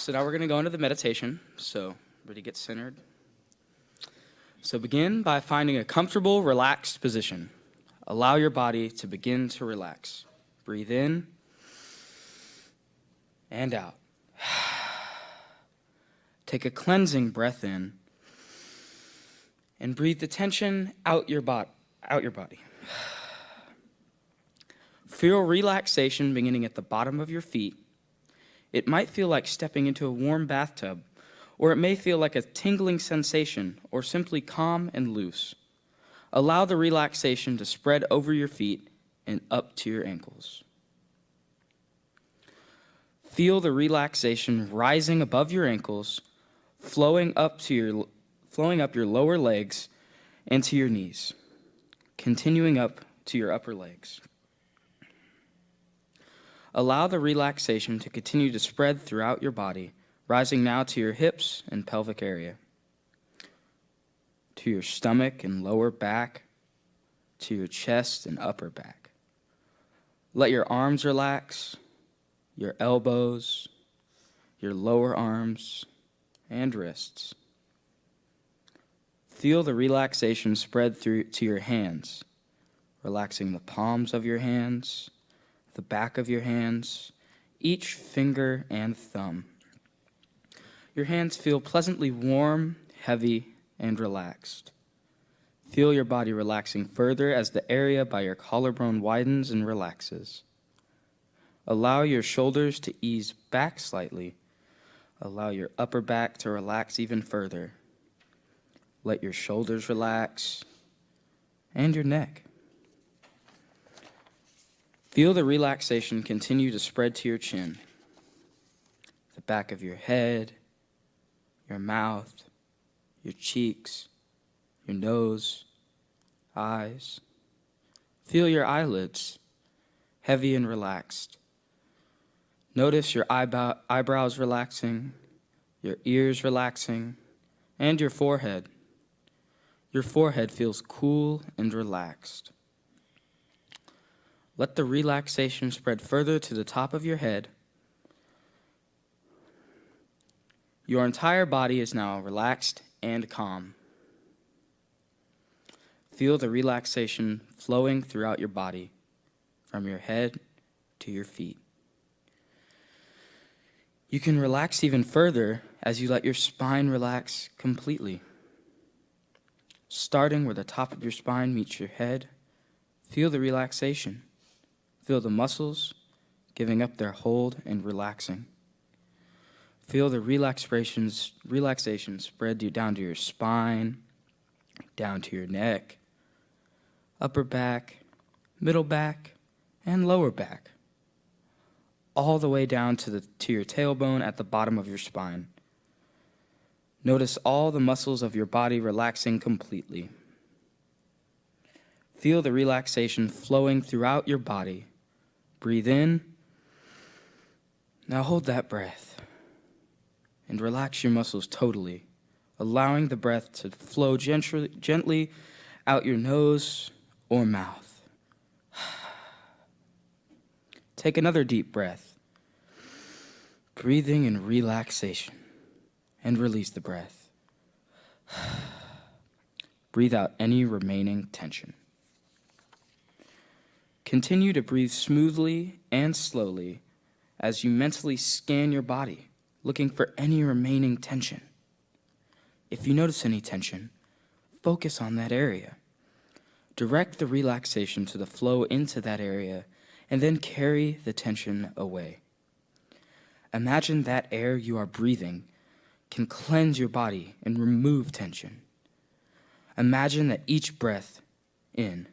So now we're going to go into the meditation. So ready to get centered. So begin by finding a comfortable, relaxed position. Allow your body to begin to relax. Breathe in and out. Take a cleansing breath in and breathe the tension out your body. Feel relaxation beginning at the bottom of your feet. It might feel like stepping into a warm bathtub, or it may feel like a tingling sensation, or simply calm and loose. Allow the relaxation to spread over your feet and up to your ankles. Feel the relaxation rising above your ankles, flowing up your lower legs and to your knees, continuing up to your upper legs. Allow the relaxation to continue to spread throughout your body, rising now to your hips and pelvic area, to your stomach and lower back, to your chest and upper back. Let your arms relax, your elbows, your lower arms, and wrists. Feel the relaxation spread through to your hands, relaxing the palms of your hands, the back of your hands, each finger and thumb. Your hands feel pleasantly warm, heavy, and relaxed. Feel your body relaxing further as the area by your collarbone widens and relaxes. Allow your shoulders to ease back slightly. Allow your upper back to relax even further. Let your shoulders relax and your neck. Feel the relaxation continue to spread to your chin, the back of your head, your mouth, your cheeks, your nose, eyes. Feel your eyelids, heavy and relaxed. Notice your eyebrows relaxing, your ears relaxing, and your forehead. Your forehead feels cool and relaxed. Let the relaxation spread further to the top of your head. Your entire body is now relaxed and calm. Feel the relaxation flowing throughout your body, from your head to your feet. You can relax even further as you let your spine relax completely. Starting where the top of your spine meets your head, feel the relaxation. Feel the muscles giving up their hold and relaxing. Feel the relaxation spread you down to your spine, down to your neck, upper back, middle back, and lower back, all the way down to your tailbone at the bottom of your spine. Notice all the muscles of your body relaxing completely. Feel the relaxation flowing throughout your body. Breathe in. Now hold that breath and relax your muscles totally, allowing the breath to flow gently out your nose or mouth. Take another deep breath, breathing in relaxation, and release the breath. Breathe out any remaining tension. Continue to breathe smoothly and slowly as you mentally scan your body, looking for any remaining tension. If you notice any tension, focus on that area. Direct the relaxation to the flow into that area, and then carry the tension away. Imagine that air you are breathing can cleanse your body and remove tension. Imagine that each breath in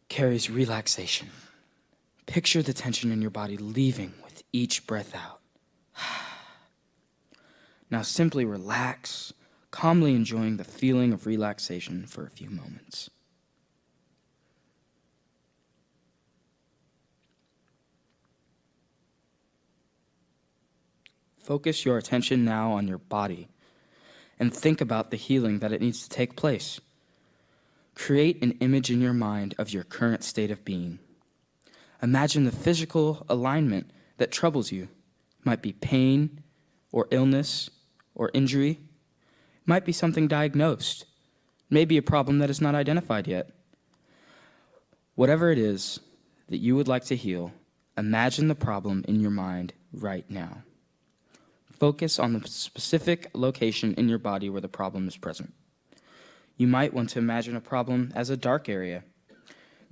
carries relaxation. Picture the tension in your body leaving with each breath out. Now simply relax, calmly enjoying the feeling of relaxation for a few moments. Focus your attention now on your body and think about the healing that it needs to take place. Create an image in your mind of your current state of being. Imagine the physical alignment that troubles you It might be pain or illness or injury. It might be something diagnosed. Maybe a problem that is not identified yet. Whatever it is that you would like to heal, imagine the problem in your mind right now. Focus on the specific location in your body where the problem is present. You might want to imagine a problem as a dark area.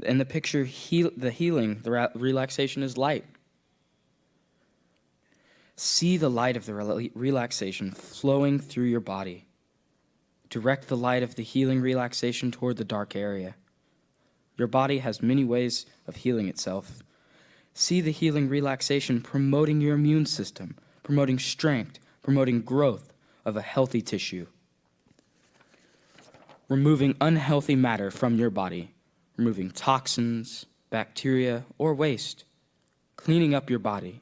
In the picture, the healing, the relaxation is light. See the light of the relaxation flowing through your body. Direct the light of the healing relaxation toward the dark area. Your body has many ways of healing itself. See the healing relaxation promoting your immune system, promoting strength, promoting growth of a healthy tissue. Removing unhealthy matter from your body, removing toxins, bacteria, or waste, cleaning up your body.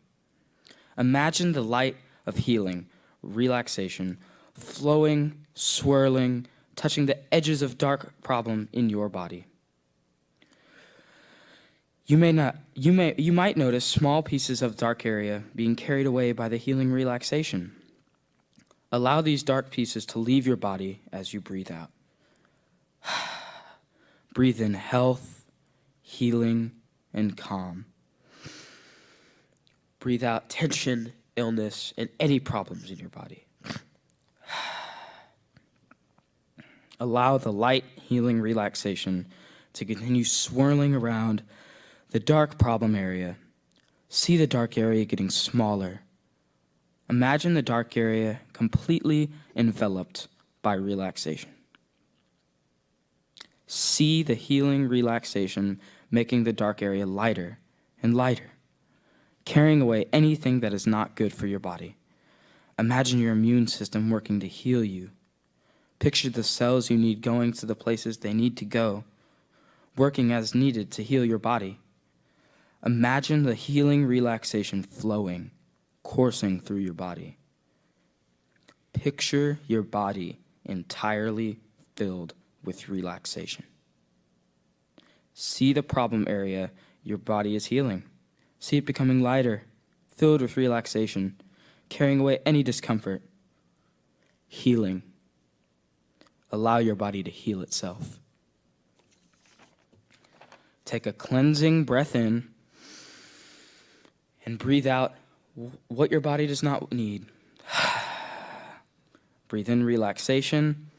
Imagine the light of healing, relaxation, flowing, swirling, touching the edges of dark problem in your body. You might notice small pieces of dark area being carried away by the healing relaxation. Allow these dark pieces to leave your body as you breathe out. Breathe in health, healing, and calm. Breathe out tension, illness, and any problems in your body. Allow the light, healing relaxation to continue swirling around the dark problem area. See the dark area getting smaller. Imagine the dark area completely enveloped by relaxation. See the healing relaxation making the dark area lighter and lighter, carrying away anything that is not good for your body. Imagine your immune system working to heal you. Picture the cells you need going to the places they need to go, working as needed to heal your body. Imagine the healing relaxation flowing, coursing through your body. Picture your body entirely filled with relaxation. See the problem area your body is healing. See it becoming lighter, filled with relaxation, carrying away any discomfort. Healing. Allow your body to heal itself. Take a cleansing breath in and breathe out what your body does not need. Breathe in relaxation.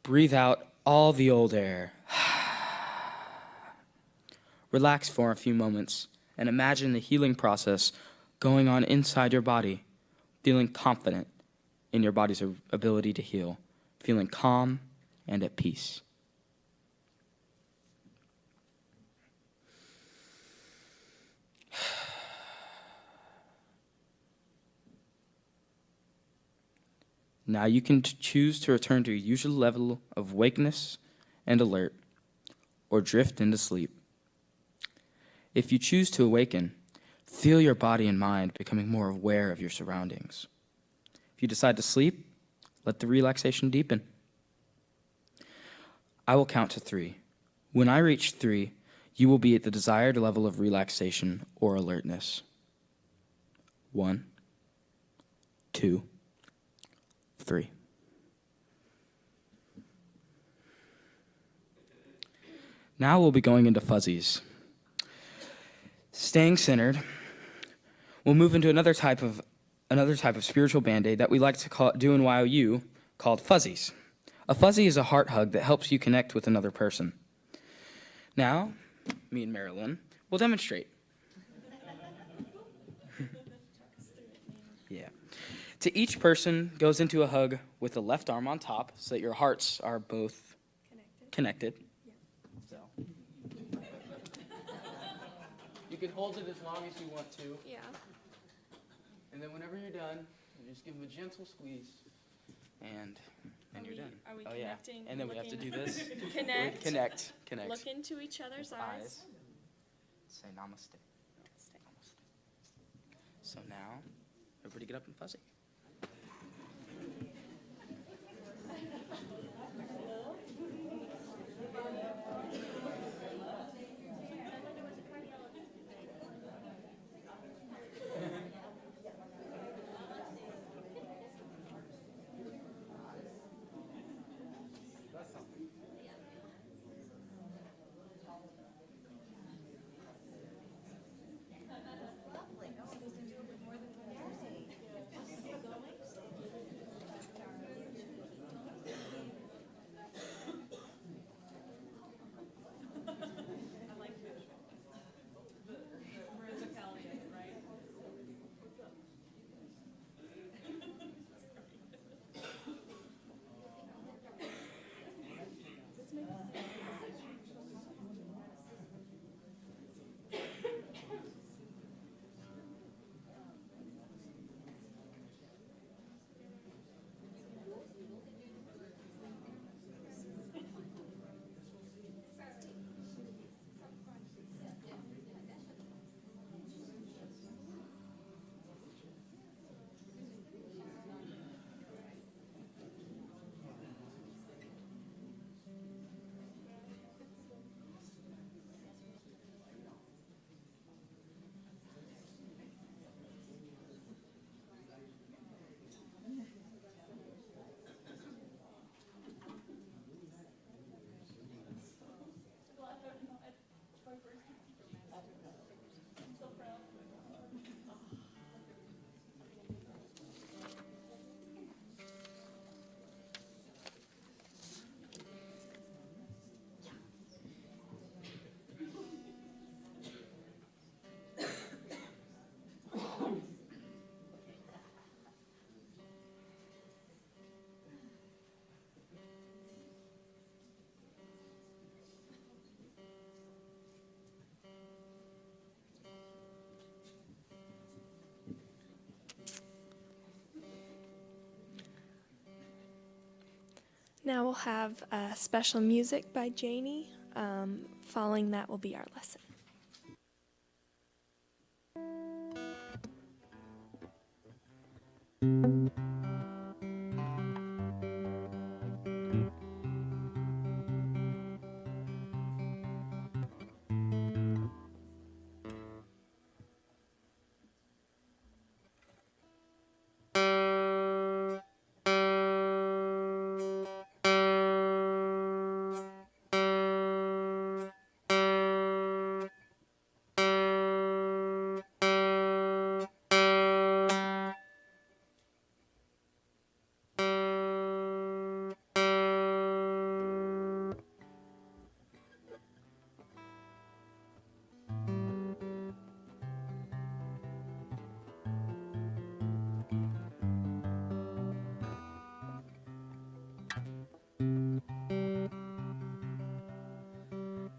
Breathe out all the old air. Relax for a few moments and imagine the healing process going on inside your body, feeling confident in your body's ability to heal, feeling calm and at peace. Now you can choose to return to your usual level of awakeness and alert, or drift into sleep. If you choose to awaken, feel your body and mind becoming more aware of your surroundings. If you decide to sleep, let the relaxation deepen. I will count to 3. When I reach 3, you will be at the desired level of relaxation or alertness. 1, 2, 3. Now we'll be going into fuzzies. Staying centered, we'll move into another type of spiritual band-aid that we like to do in YOU called fuzzies. A fuzzy is a heart hug that helps you connect with another person. Now, me and Marilyn will demonstrate. Yeah. To each person goes into a hug with the left arm on top so that your hearts are both connected. Yeah. So. You can hold it as long as you want to. Yeah. And then whenever you're done, you just give them a gentle squeeze. And then you're done. Are we connecting? connecting? And then we have to do this. Connect. Connect. Look into each other's eyes. Say namaste. Namaste. So now, everybody get up and fuzzy. now we'll have special music by Janie. Following that will be our lesson.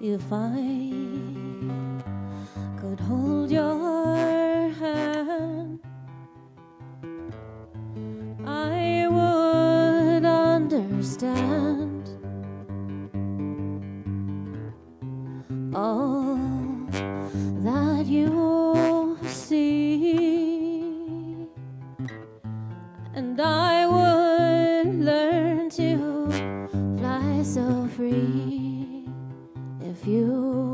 If I could hold your hand, I would understand all that you see, and I would learn to fly so free. If you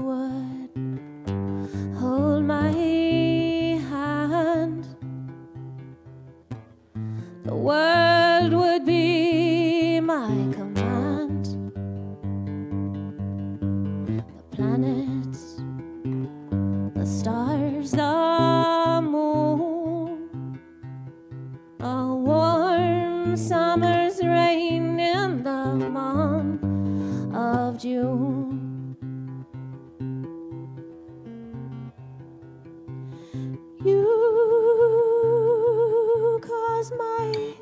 would hold my hand, the world would be my command. The planets, the stars, the moon, a warm summer's rain in the month of June. You cause my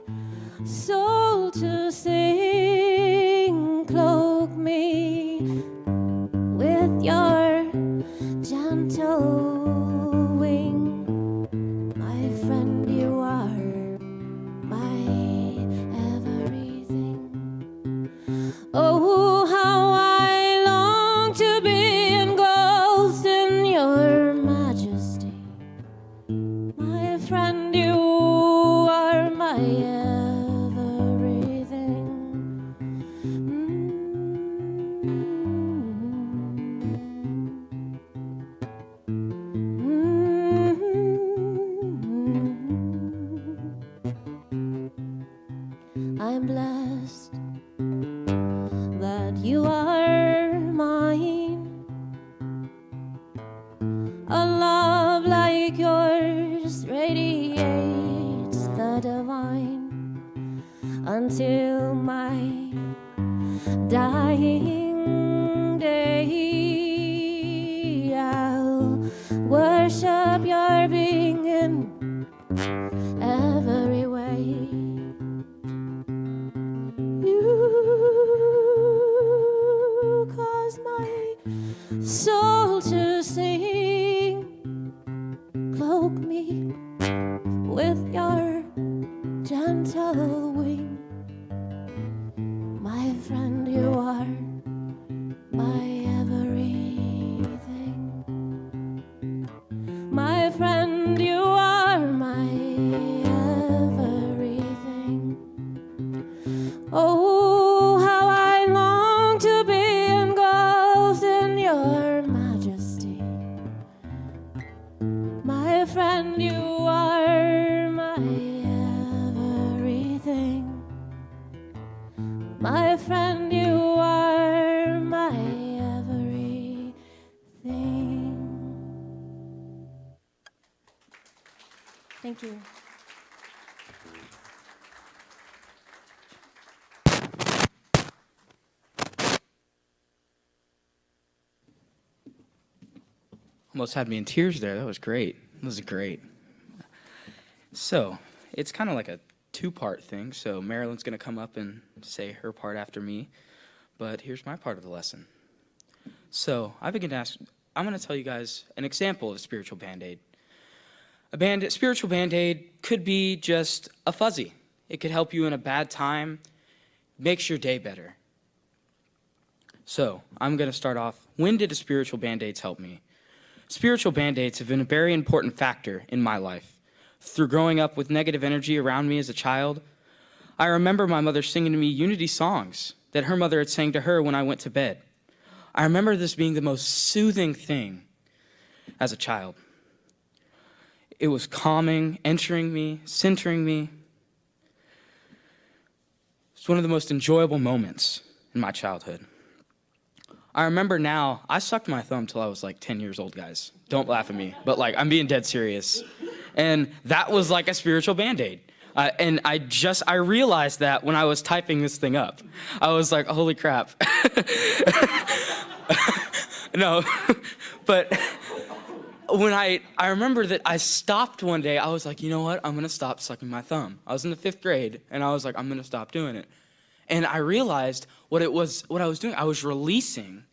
soul to sing, cloak me with your gentle wing. My friend, you are my everything. Oh, how I long to be engulfed in your majesty. My friend, you are my everything. I'm blessed that you are mine. A love like yours radiates the divine. Until my dying day, I'll worship your being in every way. You cause my soul to sing, cloak me with your gentle wing. My friend, you are my everything. My friend, you are my everything. Oh, how I long to be engulfed in your majesty. My friend, you are my everything. My friend, you are my everything. Thank you. Almost had me in tears there. That was great. That was great. So, it's kind of like a two-part thing. So, Marilyn's going to come up and say her part after me. But here's my part of the lesson. So, I'm going to tell you guys an example of a spiritual Band-Aid. A spiritual Band-Aid could be just a fuzzy. It could help you in a bad time makes your day better. So I'm going to start off. When did spiritual Band-Aids help me? Spiritual Band-Aids have been a very important factor in my life. Through growing up with negative energy around me as a child, I remember my mother singing to me unity songs that her mother had sang to her when I went to bed. I remember this being the most soothing thing as a child. It was calming, entering me, centering me. It's one of the most enjoyable moments in my childhood. I remember now, I sucked my thumb till I was like 10 years old, guys. Don't laugh at me, but like, I'm being dead serious. And that was like a spiritual Band-Aid. And I realized that when I was typing this thing up. I was like, holy crap. No, but when I remember that I stopped one day, I was like, you know what? I'm gonna stop sucking my thumb. I was in the 5th grade, and I was like, I'm gonna stop doing it. And I realized what I was doing. I was releasing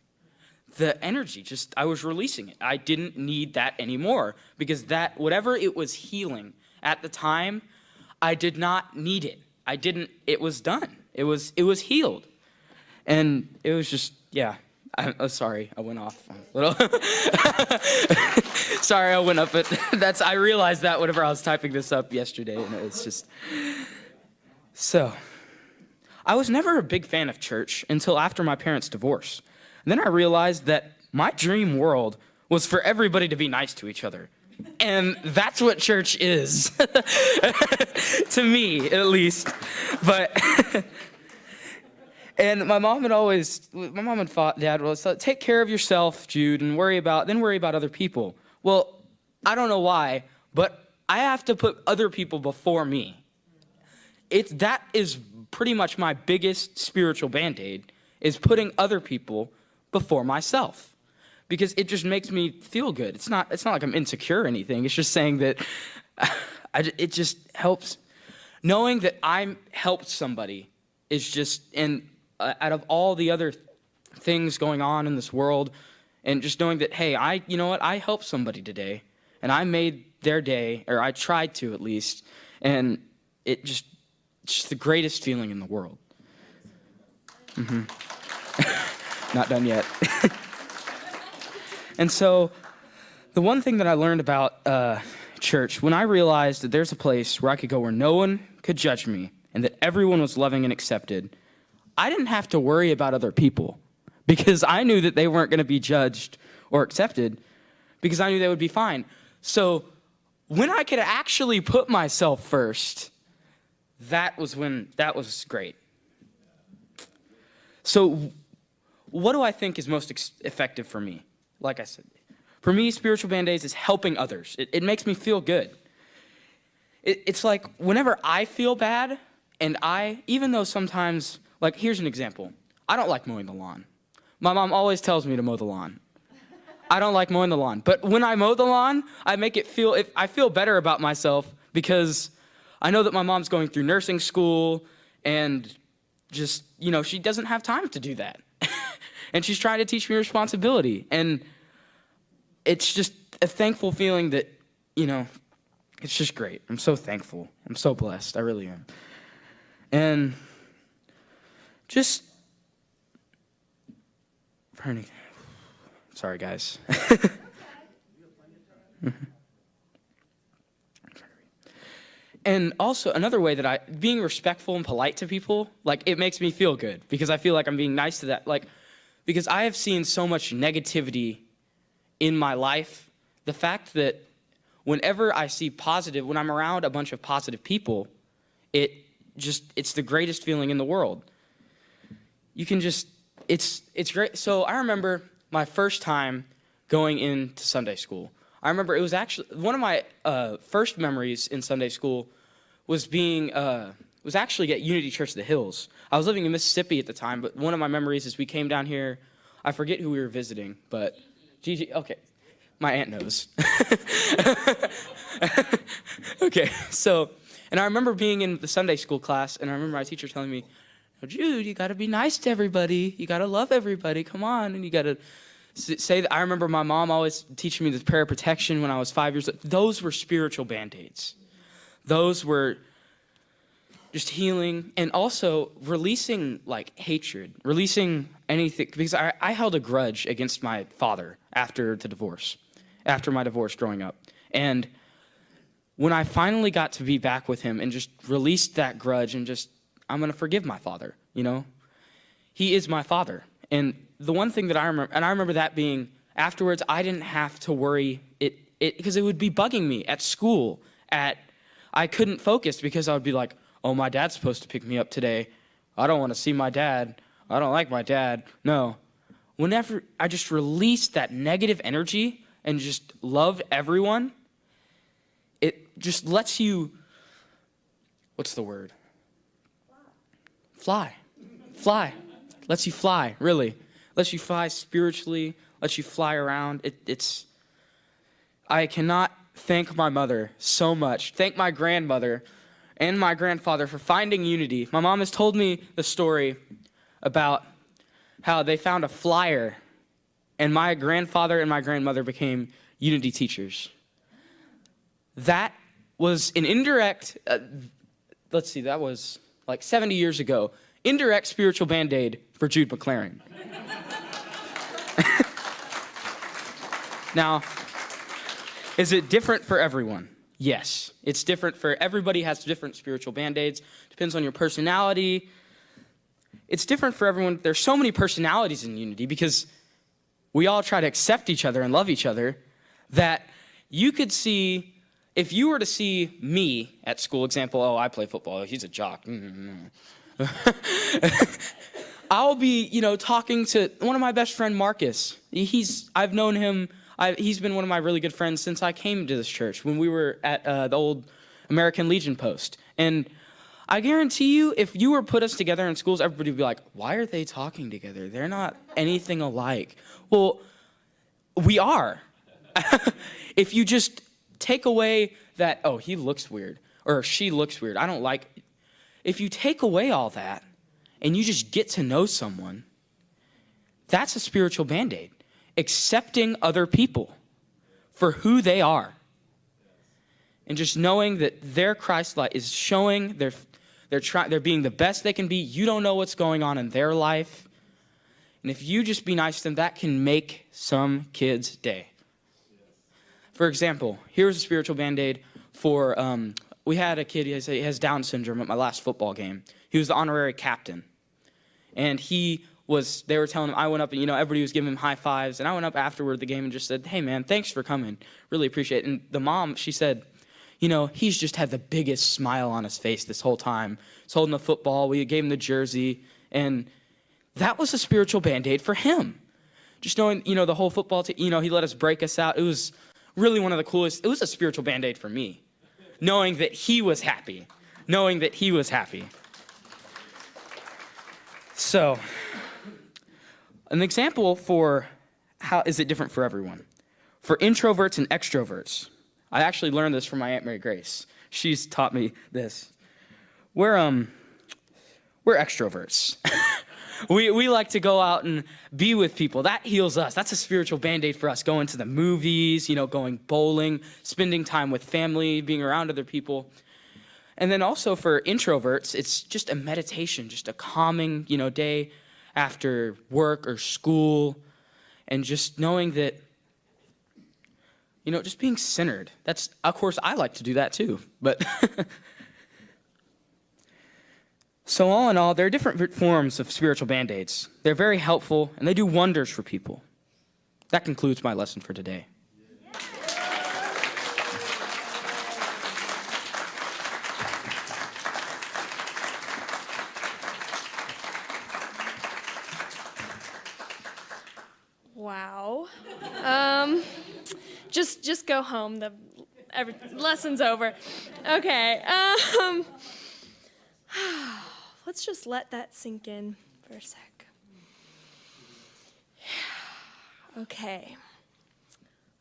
the energy. I was releasing it. I didn't need that anymore because that, whatever it was healing at the time, I did not need it. It was done. It was healed. And it was just, yeah. I'm sorry, I went off a little. Sorry, I went up, but I realized that whenever I was typing this up yesterday, and it's just, so. I was never a big fan of church until after my parents' divorce. And then I realized that my dream world was for everybody to be nice to each other. And that's what church is, to me, at least. But, and my mom and dad would say, take care of yourself, Jude, and worry about other people. Well, I don't know why, but I have to put other people before me. That is pretty much my biggest spiritual Band-Aid, is putting other people before myself. Because it just makes me feel good. It's not like I'm insecure or anything. It's just saying that it just helps. Knowing that I'm helped somebody is just, and out of all the other things going on in this world, and just knowing that, hey, you know what, I helped somebody today, and I made their day, or I tried to at least, and it's just the greatest feeling in the world. Not done yet. And so the one thing that I learned about church, when I realized that there's a place where I could go where no one could judge me and that everyone was loving and accepted, I didn't have to worry about other people because I knew that they weren't going to be judged or accepted because I knew they would be fine. So when I could actually put myself first, that was great. So what do I think is most effective for me? Like I said, for me, spiritual Band-Aids is helping others. It makes me feel good. It's like whenever I feel bad, and even though sometimes, like here's an example. I don't like mowing the lawn. My mom always tells me to mow the lawn. I don't like mowing the lawn. But when I mow the lawn, I feel better about myself because I know that my mom's going through nursing school and just, she doesn't have time to do that. And she's trying to teach me responsibility. And it's just a thankful feeling that, it's just great. I'm so thankful. I'm so blessed. I really am. And just, sorry, guys. And also another way that being respectful and polite to people, like it makes me feel good because I feel like I'm being nice to that. Because I have seen so much negativity in my life, the fact that whenever I see when I'm around a bunch of positive people, it's the greatest feeling in the world. You can it's great. So I remember my first time going into Sunday school. I remember it was actually, one of my first memories in Sunday school was actually at Unity Church of the Hills. I was living in Mississippi at the time, but one of my memories is we came down here. I forget who we were visiting, but Gigi, okay. My aunt knows. Okay, so, and I remember being in the Sunday school class, and I remember my teacher telling me, Jude, you got to be nice to everybody. You got to love everybody. Come on, and you got to say that. I remember my mom always teaching me the prayer of protection when I was 5 years old. Those were spiritual Band-Aids. Those were just healing, and also releasing like hatred, releasing anything, because I held a grudge against my father after my divorce growing up. And when I finally got to be back with him and just released that grudge and just, I'm going to forgive my father, you know? He is my father. And the one thing that I remember, and I remember that being afterwards, I didn't have to worry because it would be bugging me at school. I couldn't focus because I would be like, oh, my dad's supposed to pick me up today. I don't want to see my dad. I don't like my dad. No. Whenever I just released that negative energy and just loved everyone, it just lets you, what's the word? Fly. Lets you fly, really. Lets you fly spiritually, lets you fly around. I cannot thank my mother so much. Thank my grandmother and my grandfather for finding unity. My mom has told me the story about how they found a flyer and my grandfather and my grandmother became unity teachers. That was an indirect, that was like 70 years ago, indirect spiritual Band-Aid for Jude McLaren. Now, is it different for everyone? Yes, it's different for everybody, has different spiritual Band-Aids. Depends on your personality. It's different for everyone. There's so many personalities in unity because we all try to accept each other and love each other that you could see, if you were to see me at school, example, oh, I play football, he's a jock. I'll be, talking to one of my best friend, Marcus. I've known him. He's been one of my really good friends since I came to this church when we were at the old American Legion post. And I guarantee you, if you were put us together in schools, everybody would be like, why are they talking together? They're not anything alike. Well, we are. If you just take away that, oh, he looks weird, or she looks weird, I don't like. If you take away all that, and you just get to know someone, that's a spiritual Band-Aid. Accepting other people for who they are. And just knowing that their Christ light is showing, they're being the best they can be. You don't know what's going on in their life. And if you just be nice to them, that can make some kid's day. For example, here's a spiritual Band-Aid for, we had a kid, he has Down syndrome at my last football game. He was the honorary captain. And they were telling him, I went up and, everybody was giving him high fives. And I went up afterward the game and just said, hey, man, thanks for coming. Really appreciate it. And the mom, she said, he's just had the biggest smile on his face this whole time. He's holding the football. We gave him the jersey. And that was a spiritual Band-Aid for him. Just knowing, the whole football team, he let us break us out. It was really one of the coolest. It was a spiritual Band-Aid for me. Knowing that he was happy. So, an example for how is it different for everyone. For introverts and extroverts, I actually learned this from my Aunt Mary Grace. She's taught me this. We're extroverts. we like to go out and be with people. That heals us. That's a spiritual Band-Aid for us. Going to the movies, going bowling, spending time with family, being around other people. And then also for introverts, it's just a meditation, just a calming, day after work or school, and just knowing that, just being centered. That's, of course, I like to do that too, but so all in all, there are different forms of spiritual Band-Aids. They're very helpful, and they do wonders for people. That concludes my lesson for today. Wow. Just go home. Lesson's over. Okay. Let's just let that sink in for a sec. Okay.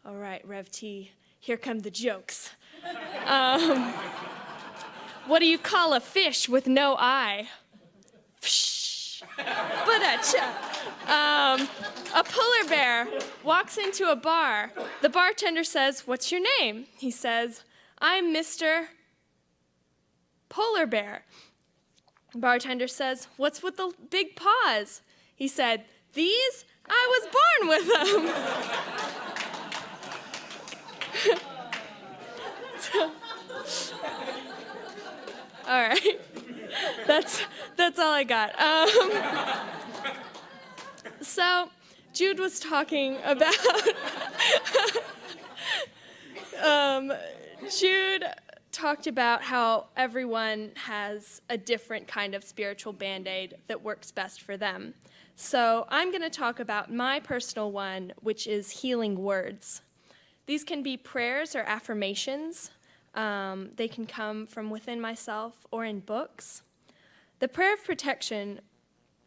All right, Rev T. Here come the jokes. What do you call a fish with no eye? Psh. A polar bear walks into a bar. The bartender says, "What's your name?" He says, "I'm Mr. Polar Bear." Bartender says, "What's with the big paws?" He said, "These? I was born with them." All right. That's all I got. So Jude was talking about Jude talked about how everyone has a different kind of spiritual Band-Aid that works best for them. So I'm going to talk about my personal one, which is healing words. These can be prayers or affirmations. They can come from within myself or in books. The prayer of protection,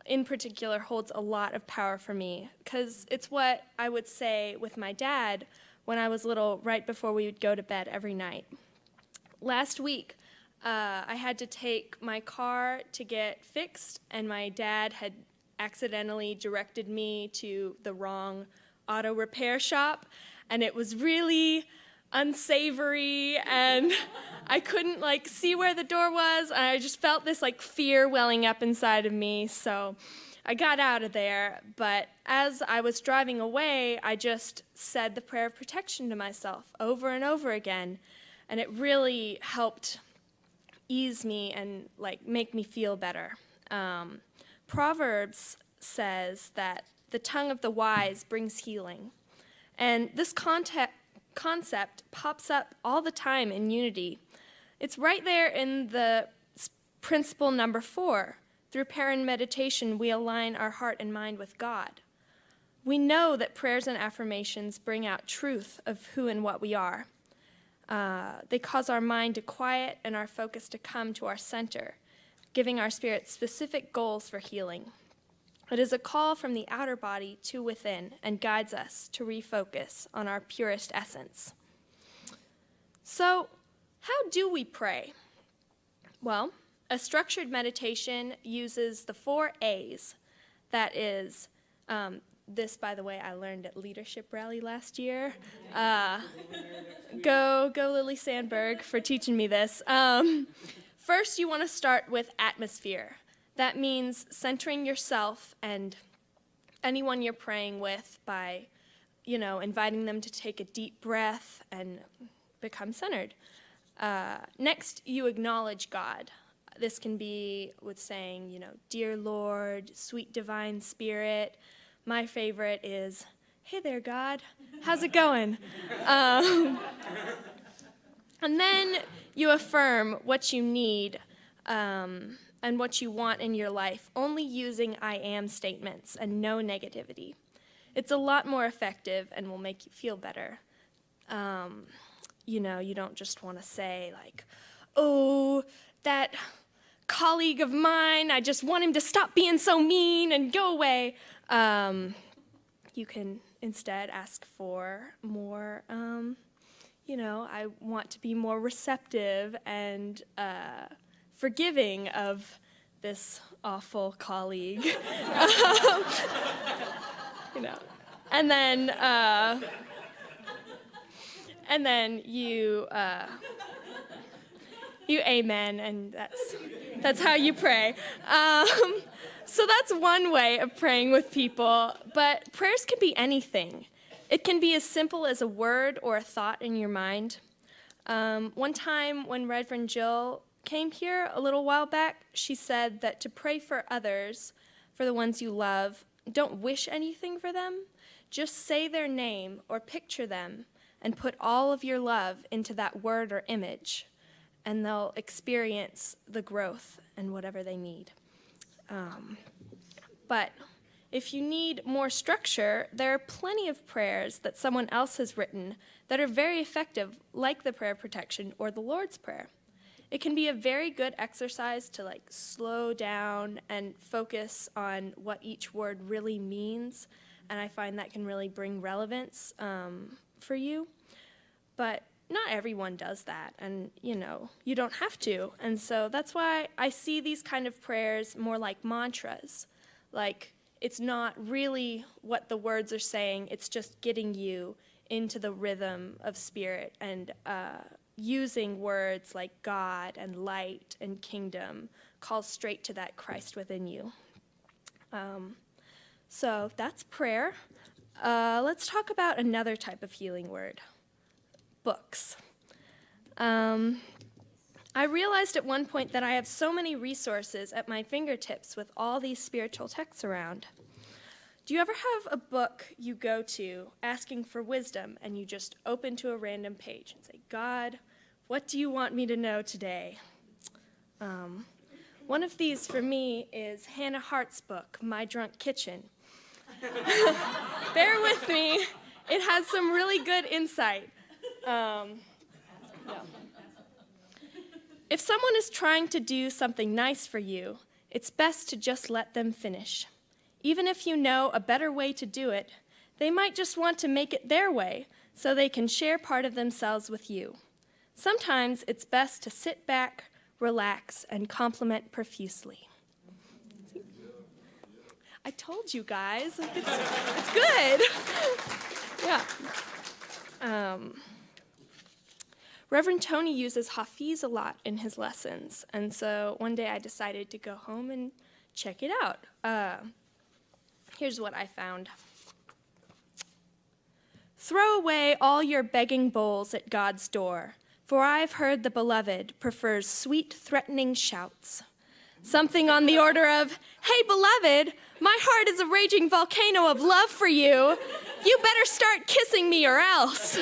in particular, holds a lot of power for me because it's what I would say with my dad when I was little, right before we would go to bed every night. Last week, I had to take my car to get fixed, and my dad had accidentally directed me to the wrong auto repair shop, and it was really unsavory, and I couldn't see where the door was, and I just felt this fear welling up inside of me. So I got out of there, but as I was driving away, I just said the prayer of protection to myself over and over again, and it really helped ease me and make me feel better. Proverbs says that the tongue of the wise brings healing, and this concept pops up all the time in Unity. It's right there in the principle number 4. Through prayer and meditation, we align our heart and mind with God. We know that prayers and affirmations bring out truth of who and what we are. They cause our mind to quiet and our focus to come to our center, giving our spirit specific goals for healing. It is a call from the outer body to within and guides us to refocus on our purest essence. So, how do we pray? Well, a structured meditation uses the 4 A's. That is, this, by the way, I learned at Leadership Rally last year. Go Lily Sandberg for teaching me this. First, you want to start with atmosphere. That means centering yourself and anyone you're praying with by, inviting them to take a deep breath and become centered. Next, you acknowledge God. This can be with saying, "Dear Lord, sweet divine spirit." My favorite is, "Hey there, God, how's it going?" And then you affirm what you need and what you want in your life, only using I am statements and no negativity. It's a lot more effective and will make you feel better. You don't just want to say "Oh, that colleague of mine, I just want him to stop being so mean and go away." You can instead ask for more, I want to be more receptive and forgiving of this awful colleague. And then you amen, and that's how you pray. So that's one way of praying with people, but prayers can be anything. It can be as simple as a word or a thought in your mind. One time when Reverend Jill came here a little while back, she said that to pray for others, for the ones you love, don't wish anything for them. Just say their name or picture them and put all of your love into that word or image, and they'll experience the growth and whatever they need. But if you need more structure, there are plenty of prayers that someone else has written that are very effective, like the prayer of protection or the Lord's Prayer. It can be a very good exercise to slow down and focus on what each word really means, and I find that can really bring relevance for you. But not everyone does that, and you don't have to. And so that's why I see these kind of prayers more like mantras. It's not really what the words are saying, it's just getting you into the rhythm of spirit and using words like God and light and kingdom calls straight to that Christ within you. So that's prayer. Let's talk about another type of healing word, books. I realized at one point that I have so many resources at my fingertips with all these spiritual texts around. Do you ever have a book you go to asking for wisdom and you just open to a random page and say, God, what do you want me to know today? One of these for me is Hannah Hart's book, My Drunk Kitchen. Bear with me. It has some really good insight. If someone is trying to do something nice for you, it's best to just let them finish. Even if you know a better way to do it, they might just want to make it their way so they can share part of themselves with you. Sometimes it's best to sit back, relax, and compliment profusely. I told you guys, it's good. Yeah. Reverend Tony uses Hafiz a lot in his lessons, and so one day I decided to go home and check it out. Here's what I found. Throw away all your begging bowls at God's door, for I've heard the beloved prefers sweet, threatening shouts. Something on the order of, hey, beloved, my heart is a raging volcano of love for you. You better start kissing me or else.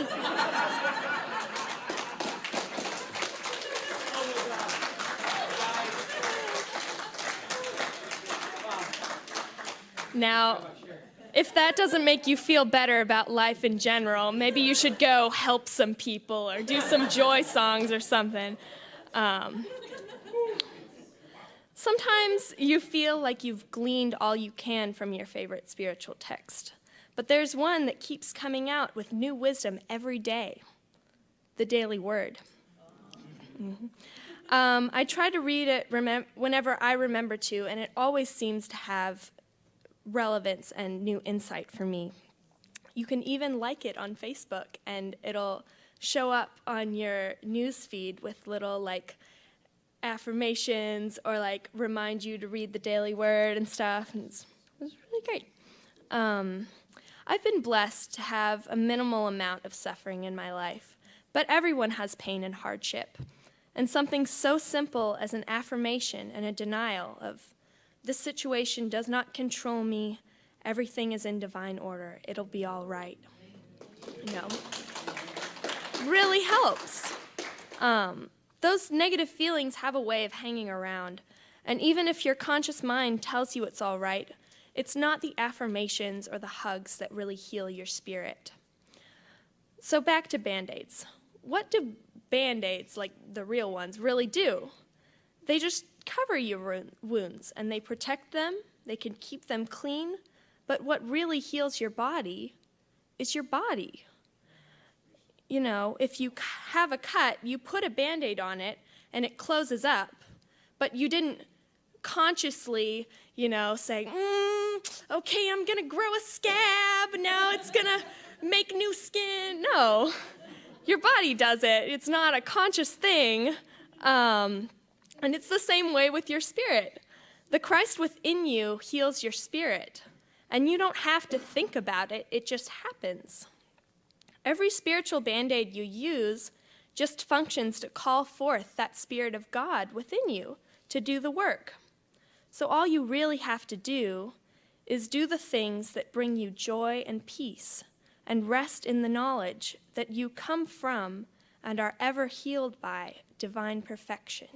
Now, if that doesn't make you feel better about life in general, maybe you should go help some people or do some joy songs or something. Sometimes you feel like you've gleaned all you can from your favorite spiritual text, but there's one that keeps coming out with new wisdom every day, the Daily Word. I try to read it whenever I remember to, and it always seems to have relevance and new insight for me. You can even like it on Facebook, and it'll show up on your news feed with little like affirmations or like remind you to read the Daily Word and stuff, and it's really great. I've been blessed to have a minimal amount of suffering in my life, but everyone has pain and hardship, and something so simple as an affirmation and a denial of this situation does not control me. Everything is in divine order. It'll be all right. Really helps. Those negative feelings have a way of hanging around. And even if your conscious mind tells you it's all right, it's not the affirmations or the hugs that really heal your spirit. So back to Band-Aids. What do Band-Aids, like the real ones, really do? They just cover your wounds, and they protect them, they can keep them clean, but what really heals your body is your body. You know, if you have a cut, you put a Band-Aid on it, and it closes up, but you didn't consciously, say, okay, I'm gonna grow a scab, now it's gonna make new skin. No, your body does it. It's not a conscious thing. And it's the same way with your spirit. The Christ within you heals your spirit, and you don't have to think about it, it just happens. Every spiritual Band-Aid you use just functions to call forth that Spirit of God within you to do the work. So all you really have to do is do the things that bring you joy and peace, and rest in the knowledge that you come from and are ever healed by divine perfection.